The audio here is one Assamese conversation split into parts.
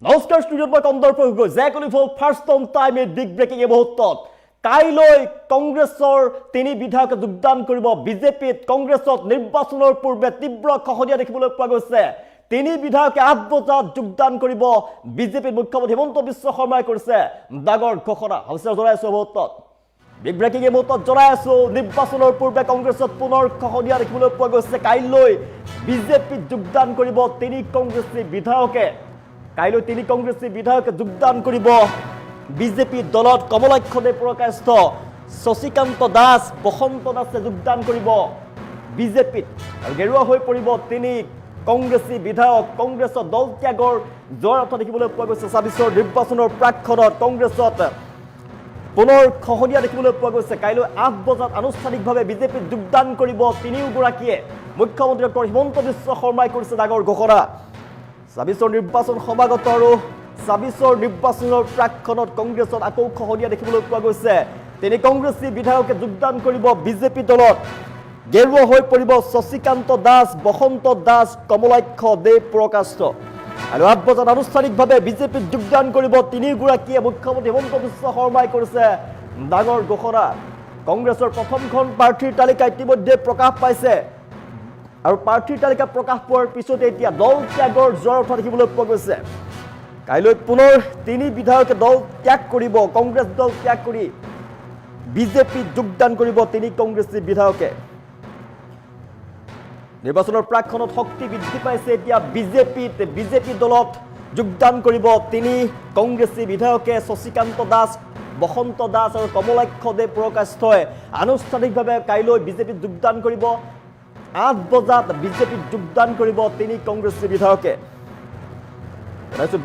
নমস্কাৰ ষ্টুডিঅ'ত মই কন্দৰ্প গগৈ জেকলিফল first on time a big breaking এই মুহূৰ্তত কাইলৈ কংগ্ৰেছৰ তিনি বিধায়কে যোগদান কৰিব বিজেপিত কংগ্ৰেছত নিৰ্বাচনৰ পূৰ্বে তীব্ৰ খহনীয়া দেখিবলৈ পোৱা গৈছে তিনি বিধায়কে 8 বজাত যোগদান কৰিব বিজেপিৰ মুখ্যমন্ত্ৰী হিমন্ত বিশ্ব শৰ্মাই কৰিছে ডাঙৰ ঘোষণা হৈছে জনাইছো মুহূৰ্তত বিগ ব্ৰেকিং এই মুহূৰ্তত জনাইছো নিৰ্বাচনৰ পূৰ্বে কংগ্ৰেছত পুনৰ খহনীয়া দেখিবলৈ পোৱা গৈছে কাইলৈ বিজেপিত যোগদান কৰিব তিনি কংগ্ৰেছী বিধায়কে কাইলৈ তিনি কংগ্ৰেছী বিধায়কে যোগদান কৰিব বিজেপি দলত কমলাক্ষদে প্ৰকাশিত শশীকান্ত দাস বসন্ত দাসে যোগদান কৰিব বিজেপিত আৰু গেৰুৱা হৈ পৰিব তিনি কংগ্ৰেছী বিধায়ক কংগ্ৰেছৰ দল ত্যাগৰ জোৱাৰ অৰ্থ দেখিবলৈ পোৱা গৈছে ২৬ৰ নিৰ্বাচনৰ প্ৰাকখনত কংগ্ৰেছত পুনৰ খহনীয়া দেখিবলৈ পোৱা গৈছে কাইলৈ ৮ বজাত আনুষ্ঠানিকভাৱে বিজেপিত যোগদান কৰিব তিনিওগৰাকীয়ে মুখ্যমন্ত্ৰী ডক্টৰ হিমন্ত বিশ্ব শৰ্মাই কৰিছে ডাঙৰ ঘোষণা ২৬ৰ নিৰ্বাচন সমাগত আৰু ২৬ৰ নিৰ্বাচনৰ প্ৰাকখনত কংগ্ৰেছত আকৌ খহনীয়া দেখিবলৈ পোৱা গৈছে তিনি কংগ্ৰেছী বিধায়কে যোগদান কৰিব বিজেপি দলত গেৰুৱা হৈ পৰিব শশীকান্ত দাস বসন্ত দাস কমলাক্ষ দে প্ৰকাশিত আৰু ৮ বজাত আনুষ্ঠানিকভাৱে বিজেপিত যোগদান কৰিব তিনিগৰাকীয়ে মুখ্যমন্ত্ৰী হিমন্ত বিশ্ব শৰ্মাই কৰিছে ডাঙৰ ঘোষণা কংগ্ৰেছৰ প্ৰথমখন প্ৰাৰ্থীৰ তালিকা ইতিমধ্যে প্ৰকাশ পাইছে আৰু প্ৰাৰ্থীৰ তালিকা প্ৰকাশ পোৱাৰ পিছতে এতিয়া দল ত্যাগৰ জোৱাৰ উঠা দেখিবলৈ পোৱা গৈছে কাইলৈ পুনৰ তিনি বিধায়কে দল ত্যাগ কৰিব কংগ্ৰেছ দল ত্যাগ কৰি বিজেপিত যোগদান কৰিব তিনি কংগ্ৰেছী বিধায়কে নিৰ্বাচনৰ প্ৰাকখনত শক্তি বৃদ্ধি পাইছে এতিয়া বিজেপি দলত যোগদান কৰিব তিনি কংগ্ৰেছী বিধায়কে শশীকান্ত দাস বসন্ত দাস আৰু কমলাক্ষ দে প্ৰকাশিতই আনুষ্ঠানিকভাৱে কাইলৈ বিজেপিত যোগদান কৰিব ৮ বজাত বিজেপিত যোগদান কৰিব তিনি কংগ্ৰেছী বিধায়কে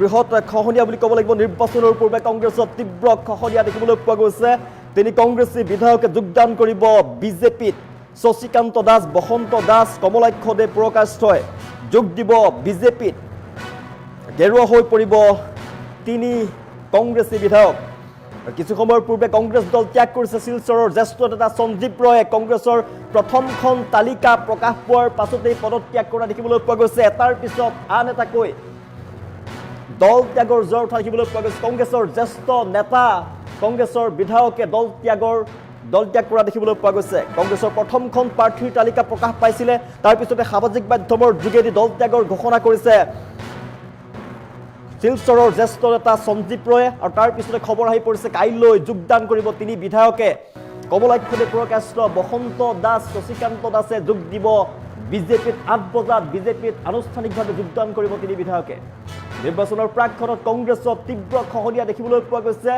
বৃহৎ খহনীয়া বুলি ক'ব লাগিব নিৰ্বাচনৰ পূৰ্বে কংগ্ৰেছত তীব্ৰ খহনীয়া দেখিবলৈ পোৱা গৈছে তিনি কংগ্ৰেছী বিধায়কে যোগদান কৰিব বিজেপিত শশীকান্ত দাস বসন্ত দাস কমলাক্ষ দে প্ৰকাশিতই যোগ দিব বিজেপিত গেৰুৱা হৈ পৰিব তিনি কংগ্ৰেছী বিধায়ক কিছু সময়ৰ পূৰ্বে কংগ্ৰেছ দল ত্যাগ কৰিছে শিলচৰৰ জ্যেষ্ঠ নেতা সঞ্জীৱ ৰয়ে কংগ্ৰেছৰ প্ৰথমখন তালিকা প্ৰকাশ পোৱাৰ পাছতেই পদত্যাগ কৰা দেখিবলৈ পোৱা গৈছে এটাৰ পিছত আন এটাকৈ দল ত্যাগৰ জোৱাৰ উঠা দেখিবলৈ পোৱা গৈছে কংগ্ৰেছৰ জ্যেষ্ঠ নেতা কংগ্ৰেছৰ বিধায়কে দল ত্যাগ কৰা দেখিবলৈ পোৱা গৈছে কংগ্ৰেছৰ প্ৰথমখন প্ৰাৰ্থীৰ তালিকা প্ৰকাশ পাইছিলে তাৰ পিছতে সামাজিক মাধ্যমৰ যোগেদি দল ত্যাগৰ ঘোষণা কৰিছে শিলচৰৰ জ্যেষ্ঠ নেতা সঞ্জীৱ ৰয়ে আৰু তাৰ পিছতে খবৰ আহি পৰিছে কাইলৈ যোগদান কৰিব তিনি বিধায়কে কমলাক্ষদে প্ৰকাশিত বসন্ত দাস শশীকান্ত দাসে যোগ দিব বিজেপিত ৮ বজাত বিজেপিত আনুষ্ঠানিকভাৱে যোগদান কৰিব তিনি বিধায়কে নিৰ্বাচনৰ প্ৰাকখনত কংগ্ৰেছত তীব্ৰ খহনীয়া দেখিবলৈ পোৱা গৈছে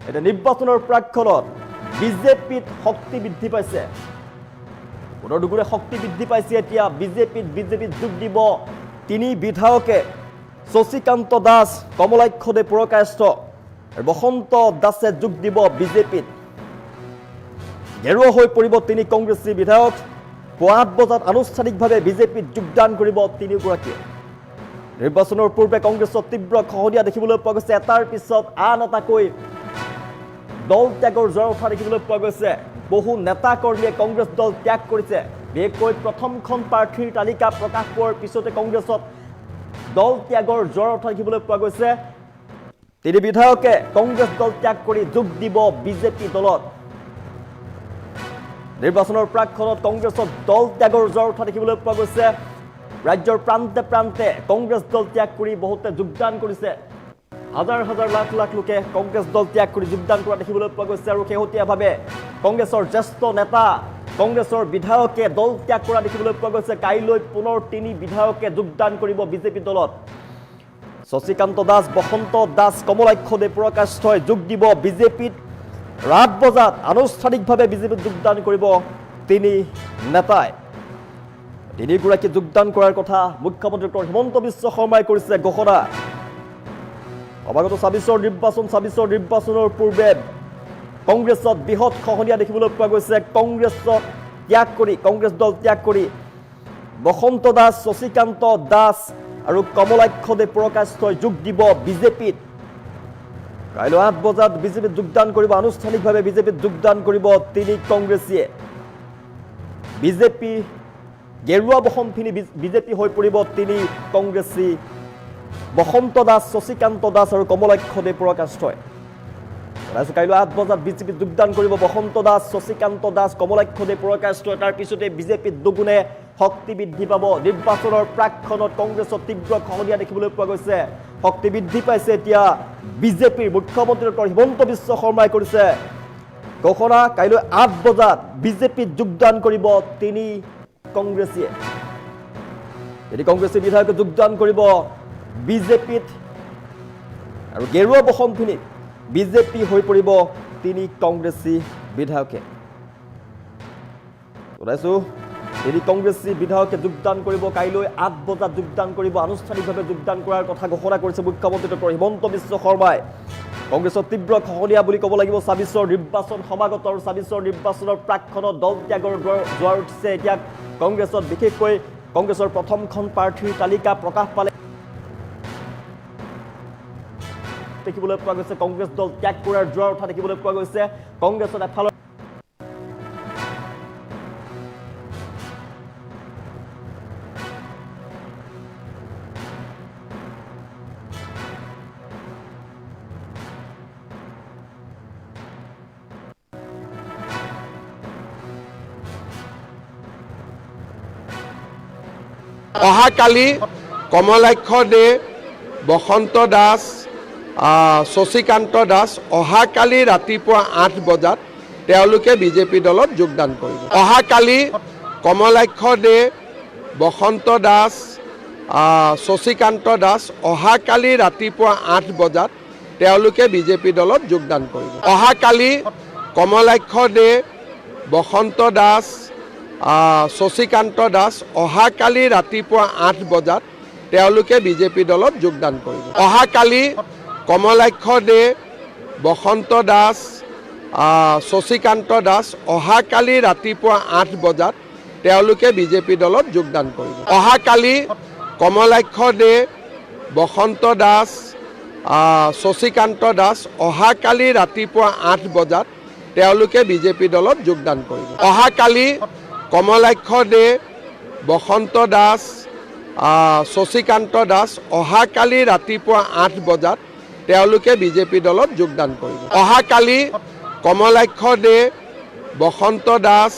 এটা নিৰ্বাচনৰ প্ৰাকখনত বিজেপিত শক্তি বৃদ্ধি পাইছে পুনৰ দুগুণে শক্তি বৃদ্ধি পাইছে এতিয়া বিজেপিত যোগ দিব তিনি বিধায়কে শশীকান্ত দাস কমলাক্ষ দে প্ৰকাশিত বসন্ত দাসে যোগ দিব বিজেপিত গেৰুৱা হৈ পৰিব তিনি কংগ্ৰেছী বিধায়ক ৮ বজাত আনুষ্ঠানিকভাৱে বিজেপিত যোগদান কৰিব তিনিগৰাকীয়ে নিৰ্বাচনৰ পূৰ্বে কংগ্ৰেছত তীব্ৰ খহনীয়া দেখিবলৈ পোৱা গৈছে এটাৰ পিছত আন এটাকৈ দল ত্যাগৰ জোৱাৰ উঠা দেখিবলৈ পোৱা গৈছে বহু নেতা কৰ্মীয়ে কংগ্ৰেছ দল ত্যাগ কৰিছে বিশেষকৈ প্ৰথমখন প্ৰাৰ্থীৰ তালিকা প্ৰকাশ পোৱাৰ পিছতে কংগ্ৰেছত দল ত্যাগৰ জোৱাৰ উঠা দেখিবলৈ পোৱা গৈছে তিনি বিধায়কে কংগ্ৰেছ দল ত্যাগ কৰি যোগ দিব বিজেপি দলত নিৰ্বাচনৰ প্ৰাকখনত কংগ্ৰেছত দল ত্যাগৰ জোৱাৰ উঠা দেখিবলৈ পোৱা গৈছে ৰাজ্যৰ প্ৰান্তে প্ৰান্তে কংগ্ৰেছ দল ত্যাগ কৰি বহুতে যোগদান কৰিছে হাজাৰ হাজাৰ লাখ লাখ লোকে কংগ্ৰেছ দল ত্যাগ কৰি যোগদান কৰা দেখিবলৈ পোৱা গৈছে আৰু শেহতীয়াভাৱে কংগ্ৰেছৰ জ্যেষ্ঠ নেতা কংগ্ৰেছৰ বিধায়কে দল ত্যাগ কৰা দেখিবলৈ পোৱা গৈছে কাইলৈ পুনৰ তিনি বিধায়কে যোগদান কৰিব বিজেপি দলত শশীকান্ত দাস বসন্ত দাস কমলাক্ষ দে প্ৰকাশিতই যোগ দিব বিজেপিত ৮ বজাত আনুষ্ঠানিকভাৱে বিজেপিত যোগদান কৰিব তিনি নেতাই তিনিগৰাকী যোগদান কৰাৰ কথা মুখ্যমন্ত্ৰী ডক্টৰ হিমন্ত বিশ্ব শৰ্মাই কৰিছে ঘোষণা অবাগত ২৬ৰ নিৰ্বাচনৰ পূৰ্বে কংগ্ৰেছত বৃহৎ খহনীয়া দেখিবলৈ পোৱা গৈছে কংগ্ৰেছ দল ত্যাগ কৰি বসন্ত দাস শশীকান্ত দাস আৰু কমলাক্ষ দে প্ৰকাশিতই যোগ দিব বিজেপিত কাইলৈ ৮ বজাত বিজেপিত যোগদান কৰিব আনুষ্ঠানিকভাৱে বিজেপিত যোগদান কৰিব তিনি কংগ্ৰেছীয়ে বিজেপি গেৰুৱা বসন্তখিনি বিজেপি হৈ পৰিব তিনি কংগ্ৰেছী বসন্ত দাস, শশীকান্ত দাস আৰু কমলাক্ষ দে প্ৰকাশ হয়। কাইলৈ 8 বজাত বিজেপিত যোগদান কৰিব বসন্ত দাস, শশীকান্ত দাস, কমলাক্ষ দে প্ৰকাশ হয়। তাৰ পিছতে বিজেপিত দুগুণে শক্তি বৃদ্ধি পাব। নিৰ্বাচনৰ প্ৰাকখনত কংগ্ৰেছৰ তীব্ৰ খহনীয়া দেখিবলৈ পোৱা গৈছে। শক্তি বৃদ্ধি পাইছে এতিয়া বিজেপিৰ। মুখ্যমন্ত্ৰী ডক্টৰ হিমন্ত বিশ্ব শৰ্মাই কৰিছে ঘোষণা, কাইলৈ 8 বজাত বিজেপিত যোগদান কৰিব 3 কংগ্ৰেছীয়ে। যদি কংগ্ৰেছী বিধায়কে যোগদান কৰিব বিজেপিত আৰু গেৰুৱা বসন্তখিনিত বিজেপি হৈ পৰিব 3 কংগ্ৰেছী বিধায়কে। জনাইছো 3 কংগ্ৰেছী বিধায়কে যোগদান কৰিব কাইলৈ 8 বজাত যোগদান কৰিব। আনুষ্ঠানিকভাৱে যোগদান কৰাৰ কথা ঘোষণা কৰিছে মুখ্যমন্ত্ৰী ডক্টৰ হিমন্ত বিশ্ব শৰ্মাই। কংগ্ৰেছৰ তীব্ৰ খহনীয়া বুলি ক'ব লাগিব। 26ৰ নিৰ্বাচন সমাগত আৰু 26ৰ নিৰ্বাচনৰ প্ৰাকখনত দল ত্যাগৰ জোৱাৰ উঠিছে এতিয়া কংগ্ৰেছত। বিশেষকৈ কংগ্ৰেছৰ প্ৰথমখন প্ৰাৰ্থীৰ তালিকা প্ৰকাশ পালে দেখিবলৈ পোৱা গৈছে। কংগ্ৰেছ দল ত্যাগ কৰাৰ জোৱাৰ উঠা দেখিবলৈ পোৱা গৈছে। কংগ্ৰেছত এফালৰ অহাকালি কমলাক্ষ দে, বসন্ত দাস, শশীকান্ত দাস অহাকালি ৰাতিপুৱা 8 বজাত তেওঁলোকে বিজেপি দলত যোগদান কৰিব। অহাকালি কমলাক্ষ দে, বসন্ত দাস, শশীকান্ত দাস অহাকালি ৰাতিপুৱা 8 বজাত তেওঁলোকে বিজেপি দলত যোগদান কৰিব। অহাকালি কমলাক্ষ দে, বসন্ত দাস, শশীকান্ত দাস অহাকালি ৰাতিপুৱা 8 বজাত তেওঁলোকে বিজেপি দলত যোগদান কৰিব। অহাকালি কমলাক্ষ দে, বসন্ত দাস, শশীকান্ত দাস অহাকালি ৰাতিপুৱা 8 বজাত তেওঁলোকে বিজেপি দলত যোগদান কৰিব। অহাকালি কমলাক্ষ দে, বসন্ত দাস, শশীকান্ত দাস অহাকালি ৰাতিপুৱা 8 বজাত তেওঁলোকে বিজেপি দলত যোগদান কৰিব। অহাকালি কমলাক্ষ দে, বসন্ত দাস, শশীকান্ত দাস অহাকালি ৰাতিপুৱা 8 বজাত তেওঁলোকে বিজেপি দলত যোগদান কৰিব। অহাকালি কমলাক্ষ দে, বসন্ত দাস,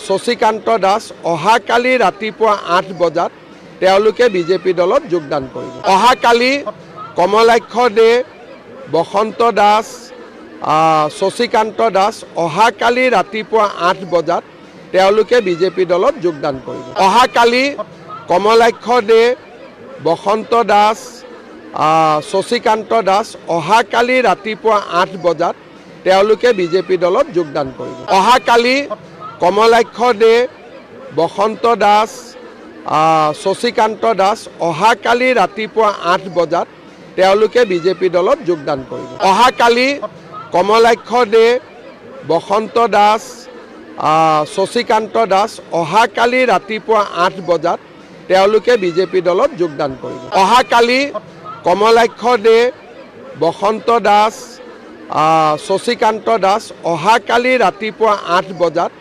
শশীকান্ত দাস অহাকালি ৰাতিপুৱা 8 বজাত তেওঁলোকে বিজেপি দলত যোগদান কৰিব। অহাকালি কমলাক্ষ দে, বসন্ত দাস, শশীকান্ত দাস অহাকালি ৰাতিপুৱা 8 বজাত তেওঁলোকে বিজেপি দলত যোগদান কৰিব। অহাকালি কমলাক্ষ দে, বসন্ত দাস, শশীকান্ত দাস অহাকালি ৰাতিপুৱা 8 বজাত তেওঁলোকে বিজেপি দলত যোগদান কৰিব। অহাকালি কমলাক্ষ দে, বসন্ত দাস, শশীকান্ত দাস অহাকালি ৰাতিপুৱা 8 বজাত তেওঁলোকে বিজেপি দলত যোগদান কৰিব। অহাকালি কমলাক্ষ দে, বসন্ত দাস, শশীকান্ত দাস অহাকালি ৰাতিপুৱা 8 বজাত তেওঁলোকে বিজেপি দলত যোগদান কৰিব। অহাকালি কমলাক্ষ দে, বসন্ত দাস, শশীকান্ত দাস অহাকালি ৰাতিপুৱা 8 বজাত